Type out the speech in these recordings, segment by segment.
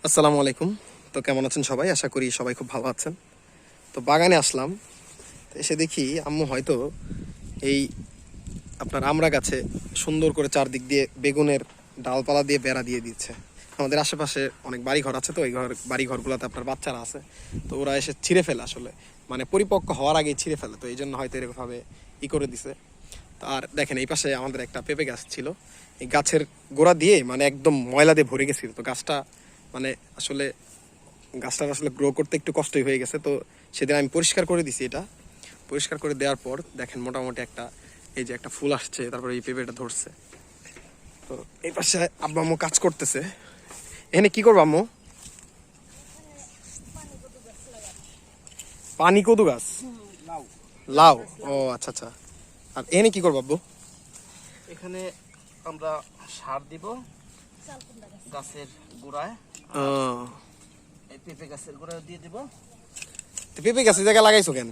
আসসালামু আলাইকুম। তো কেমন আছেন সবাই? আশা করি সবাই খুব ভালো আছেন। তো বাগানে আসলাম, তো এসে দেখি আম্মু হয়তো এই আপনার আমড়া গাছে সুন্দর করে চারদিক দিয়ে বেগুনের ডালপালা দিয়ে বেড়া দিয়ে দিচ্ছে। আমাদের আশেপাশে অনেক বাড়িঘর আছে, তো এই বাড়িঘরগুলোতে আপনার বাচ্চারা আছে, তো ওরা এসে ছিঁড়ে ফেলে, আসলে মানে পরিপক্ক হওয়ার আগেই ছিঁড়ে ফেলে, তো এই জন্য হয়তো এরকমভাবে করে দিছে। তো আর দেখেন এই পাশে আমাদের একটা পেঁপে গাছ ছিল, এই গাছের গোড়া দিয়ে মানে একদম ময়লা দিয়ে ভরে গেছিল, তো গাছটা মানে আসলে গাছটার আসলে গ্রো করতে একটু কষ্টই হয়ে গেছে। তো সেদিন আমি পরিষ্কার করে দিছি, এটা পরিষ্কার করে দেওয়ার পর দেখেন মোটামুটি একটা এই যে একটা ফুল আসছে, তারপরে এই পেঁপেটা ধরছে। তো এই পাশে আব্বা আম্মু কাজ করতেছে। এখানে কি করবো আম্মু? পানি কদু গাছ, লাউ। ও আচ্ছা আচ্ছা। আর এখানে কি করবো আব্বু? এখানে আমরা সার দিব গাছের গোড়ায়, ও, এই পেঁপে গাছের গোড়ায় দিয়ে দিব। তো পেঁপে গাছ এই জায়গায় লাগাইছো কেন?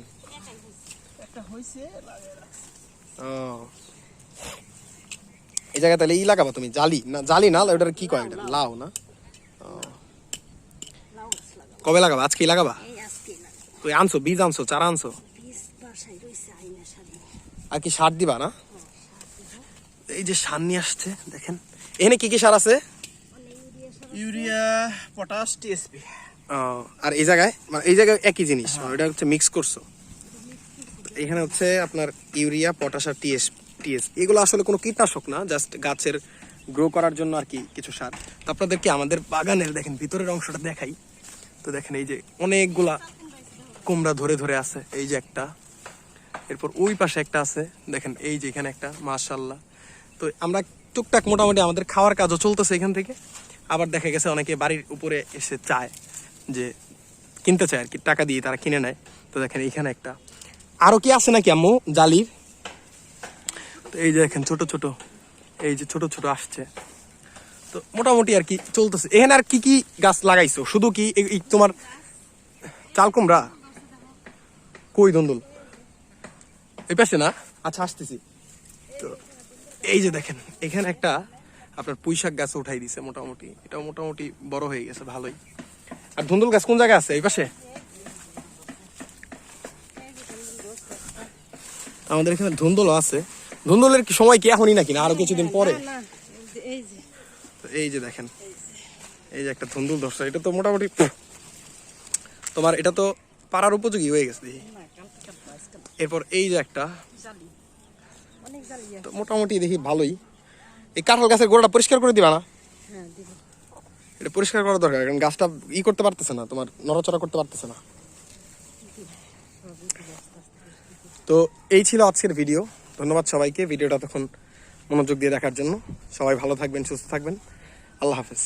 একটা হয়েছে লাগিয়ে রাখছি। ও, এই জায়গায় তাহলে ই লাগাবা তুমি? জালি না, জালি না, ওটার কি কয়, এটা লাউ না? ও, কবে লাগাবা? আজকেই লাগাবা? তুই আনছো বীজ, আনছো চারা, আনছো? আর কি সার দিবা না? এই যে সার নিয়ে আসছে দেখেন। এখানে কি কি সার আছে? Urea, potash, TSP. আর এই জায়গায় মানে এই জায়গায় একই জিনিস, ওটা হচ্ছে মিক্স করছো। এখানে হচ্ছে আপনার ইউরিয়া, পটাশ আর টিএস, এগুলো আসলে কোনো কীটনাশক না, জাস্ট গাছের গ্রো করার জন্য আর কি কিছু সার। তো আপনাদেরকে আমাদের বাগানের দেখেন ভিতরের অংশটা দেখাই। তো দেখেন এই যে অনেকগুলা কুমড়া ধরে ধরে আছে, এই যে একটা, এরপর ওই পাশে একটা আছে দেখেন, এই যে এখানে একটা, মাশাআল্লাহ। তো আমরা টুকটাক মোটামুটি আমাদের খাওয়ার কাজও চলতেছে এখান থেকে। আবার দেখা গেছে অনেকে বাড়ির উপরে এসে চায়, যে কিনতে চায় আর কি, টাকা দিয়ে তারা কিনে নেয়। তো দেখেন এইখানে একটা, আরো কি আছে নাকি আম্মু জালির? তো এই যে দেখেন ছোট ছোট, এই যে ছোট ছোট আসছে। তো মোটামুটি আর কি চলতেছে। এখানে আর কি কি গাছ লাগাইছো? শুধু কি তোমার চাল কুমড়া? কই ধুন্দুল? এই পাশে না? আচ্ছা আসতেছি। তো এই যে দেখেন এখানে একটা আপনার পুঁই শাক গাছ উঠাই দিছে, মোটামুটি এটাও মোটামুটি বড় হয়ে গেছে ভালোই। আর ধুন্দুল গাছ কোন জায়গায় আছে? এই পাশে আমাদের এখানে ধুন্দুলও আছে। ধুন্দুলের কি সময় কি এখনই নাকি, না আরো কিছুদিন পরে? এই যে দেখেন এই যে একটা ধুন্দুল ধরছে, এটা তো মোটামুটি তোমার এটা তো পাড়ার উপযোগী হয়ে গেছে। এরপর এই যে একটা, তো মোটামুটি দেখি ভালোই। এই কাঁঠাল গাছের গোড়াটা পরিষ্কার করে দিবা না? এটা পরিষ্কার করা দরকার, কারণ গাছটা করতে পারতেছে না, তোমার নড়াচড়া করতে পারতেছে না। তো এই ছিল আজকের ভিডিও। ধন্যবাদ সবাইকে ভিডিওটা তখন মনোযোগ দিয়ে দেখার জন্য। সবাই ভালো থাকবেন, সুস্থ থাকবেন। আল্লাহ হাফেজ।